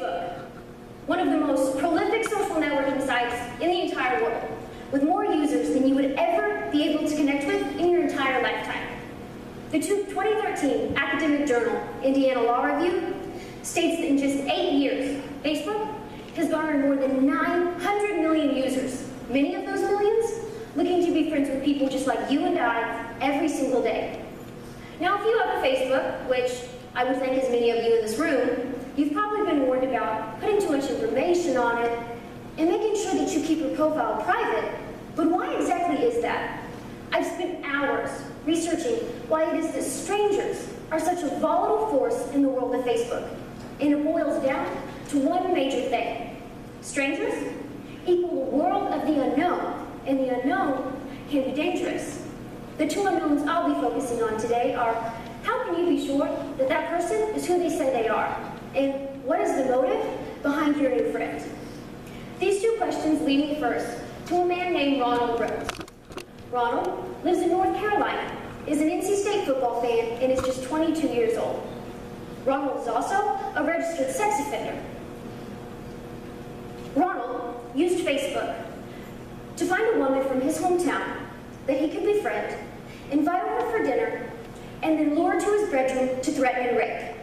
Facebook, one of the most prolific social networking sites in the entire world, with more users than you would ever be able to connect with in your entire lifetime. The 2013 academic journal, Indiana Law Review, states that in just 8 years, Facebook has garnered more than 900 million users, many of those millions looking to be friends with people just like you and I every single day. Now, if you have a Facebook, which I would think as many of you in this room, you've probably been warned about putting too much information on it and making sure that you keep your profile private. But why exactly is that? I've spent hours researching why it is that strangers are such a volatile force in the world of Facebook. And it boils down to one major thing. Strangers equal the world of the unknown, and the unknown can be dangerous. The two unknowns I'll be focusing on today are, how can you be sure that that person is who they say they are? And what is the motive behind your new friend? These two questions lead me first to a man named Ronald Rhodes. Ronald lives in North Carolina, is an NC State football fan, and is just 22 years old. Ronald is also a registered sex offender. Ronald used Facebook to find a woman from his hometown that he could befriend, invite her for dinner, and then lure to his bedroom to threaten and rape.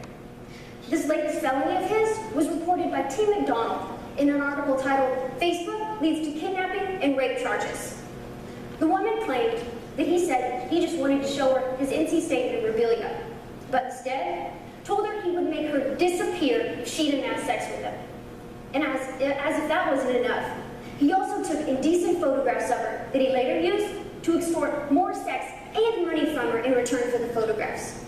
This latest felony of his was reported by T. McDonald in an article titled, "Facebook Leads to Kidnapping and Rape Charges." The woman claimed that he said he just wanted to show her his NC State memorabilia, but instead told her he would make her disappear if she didn't have sex with him. And as if that wasn't enough, he also took indecent photographs of her that he later used to extort more sex and money from her in return for the photographs.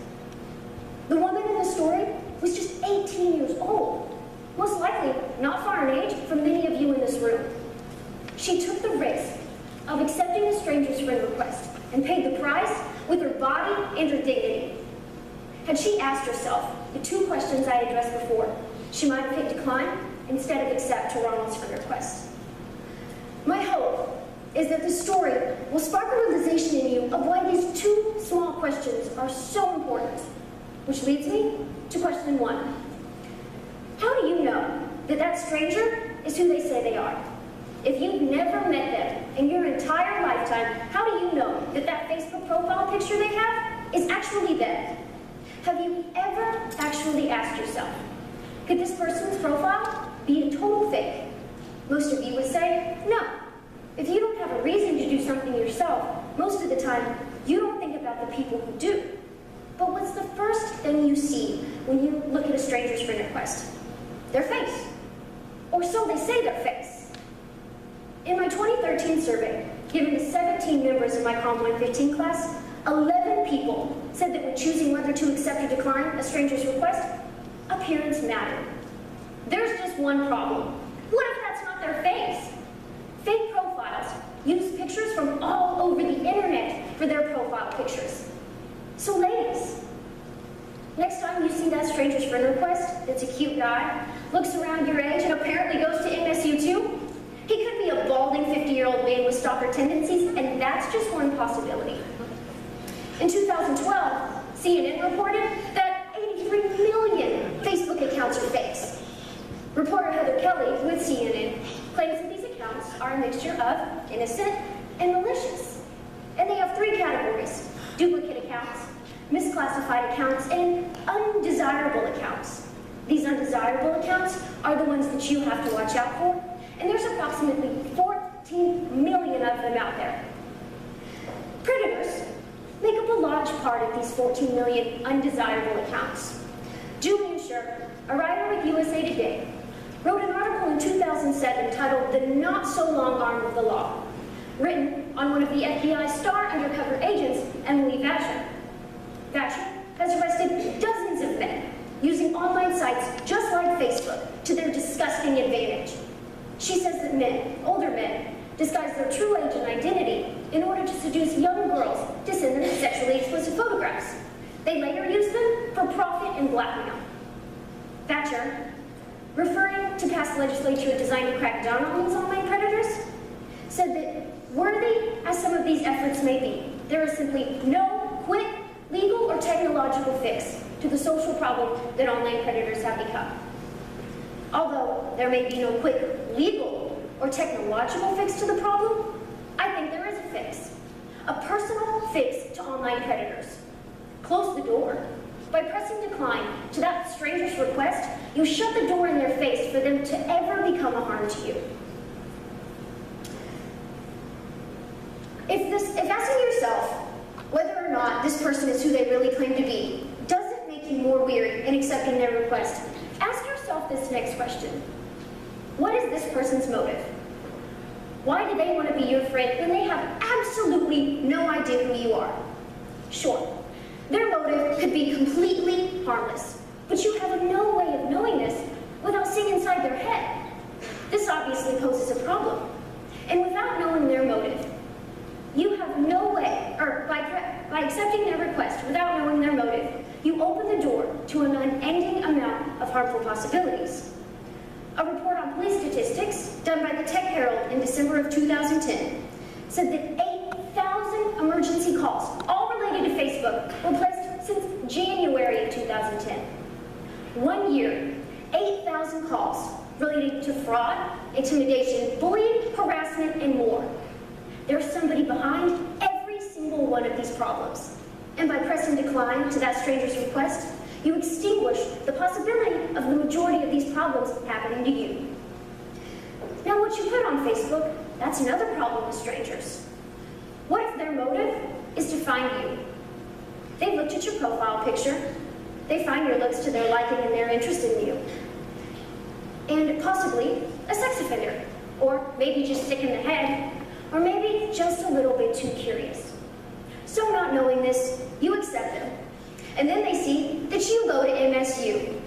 The woman in the story was just 18 years old, most likely not far in age from many of you in this room. She took the risk of accepting a stranger's friend request and paid the price with her body and her dignity. Had she asked herself the two questions I addressed before, she might have hit decline instead of accept to Ronald's friend request. My hope is that this story will spark a realization in you of why these two small questions are so important, which leads me to question one. How do you know that that stranger is who they say they are? If you've never met them in your entire lifetime, how do you know that that Facebook profile picture they have is actually them? Have you ever actually asked yourself, could this person's profile be a total fake? Most of you would say, no. If you don't have a reason to do something yourself, most of the time, you don't think about the people who do. But what's the first thing you see when you look at a stranger's friend request? Their face. Or so they say their face. In my 2013 survey, given to 17 members of my Com 115 class, 11 people said that when choosing whether to accept or decline a stranger's request, appearance mattered. There's just one problem. What if that's not their face? Fake profiles use pictures from all over the internet for their profile pictures. So ladies, next time you see that stranger's friend request that's a cute guy, looks around your age and apparently goes to MSU too, he could be a balding 50-year-old man with stalker tendencies, and that's just one possibility. In 2012, CNN reported that 83 million Facebook accounts are fakes. Reporter Heather Kelly with CNN claims that these accounts are a mixture of innocent and malicious. And they have three categories: duplicate accounts, misclassified accounts, and undesirable accounts. These undesirable accounts are the ones that you have to watch out for, and there's approximately 14 million of them out there. Predators make up a large part of these 14 million undesirable accounts. Julian Scher, a writer with USA Today, wrote an article in 2007 titled "The Not So Long Arm of the Law," written on one of the FBI's star undercover agents, Emily Vatcher. Vatcher has arrested dozens of men using online sites just like Facebook to their disgusting advantage. She says that men, older men, disguise their true age and identity in order to seduce young girls to send them sexually explicit photographs. They later use them for profit and blackmail. Thatcher, referring to past legislature designed to crack down on these online predators, said that worthy as some of these efforts may be, there is simply no quick legal or technological fix to the social problem that online predators have become. Although there may be no quick legal or technological fix to the problem, I think there is a fix. A personal fix to online predators. Close the door. By pressing decline to that stranger's request, you shut the door in their face for them to ever become a harm to you. If asking yourself whether or not this person is who they really claim to be doesn't make you more weary in accepting their request, ask yourself this next question. What is this person's motive? Why do they want to be your friend when they have absolutely no idea who you are? Sure, their motive could be completely harmless, but you have no way of knowing this without seeing inside their head. This obviously poses a problem. And without knowing their motive, you have no way, or by accepting their request without knowing their motive, you open the door to an unending amount of harmful possibilities. A report on police statistics done by the Tech Herald in December of 2010 said that 8,000 emergency calls, all related to Facebook, were placed since January of 2010. 1 year, 8,000 calls relating to fraud, intimidation, bullying, harassment, and more. There's somebody behind every single one of these problems. And by pressing decline to that stranger's request, you extinguish the possibility of the majority of these problems happening to you. Now, what you put on Facebook, that's another problem with strangers. What if their motive is to find you? They've looked at your profile picture, they find your looks to their liking and they're interested in you. And possibly a sex offender, or maybe just sick in the head, or maybe just a little bit too curious. So not knowing this, you accept them. And then they see that you go to MSU.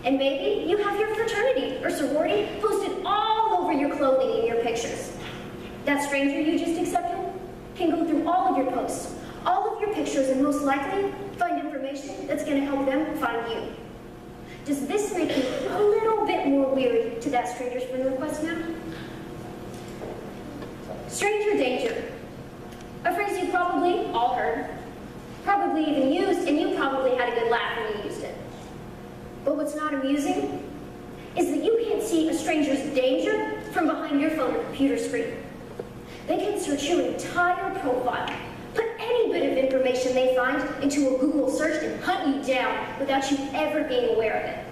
And maybe you have your fraternity or sorority posted all over your clothing and your pictures. That stranger you just accepted can go through all of your posts, all of your pictures, and most likely find information that's going to help them find you. Does this make you a little bit more weary to that stranger's friend request now? Stranger danger. A phrase you've probably all heard, probably even used, and you probably had a good laugh when you used it. But what's not amusing is that you can't see a stranger's danger from behind your phone or computer screen. They can search your entire profile, put any bit of information they find into a Google search and hunt you down without you ever being aware of it.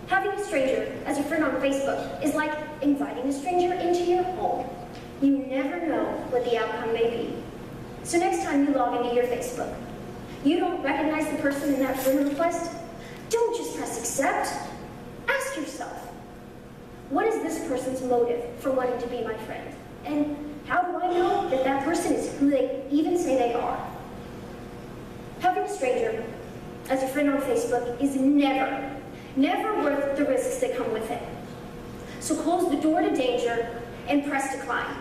Having a stranger as a friend on Facebook is like inviting a stranger into your home. You never know what the outcome may be. So next time you log into your Facebook, you don't recognize the person in that friend request, don't just press accept. Ask yourself, what is this person's motive for wanting to be my friend? And how do I know that that person is who they even say they are? Having a stranger as a friend on Facebook is never worth the risks that come with it. So close the door to danger and press decline.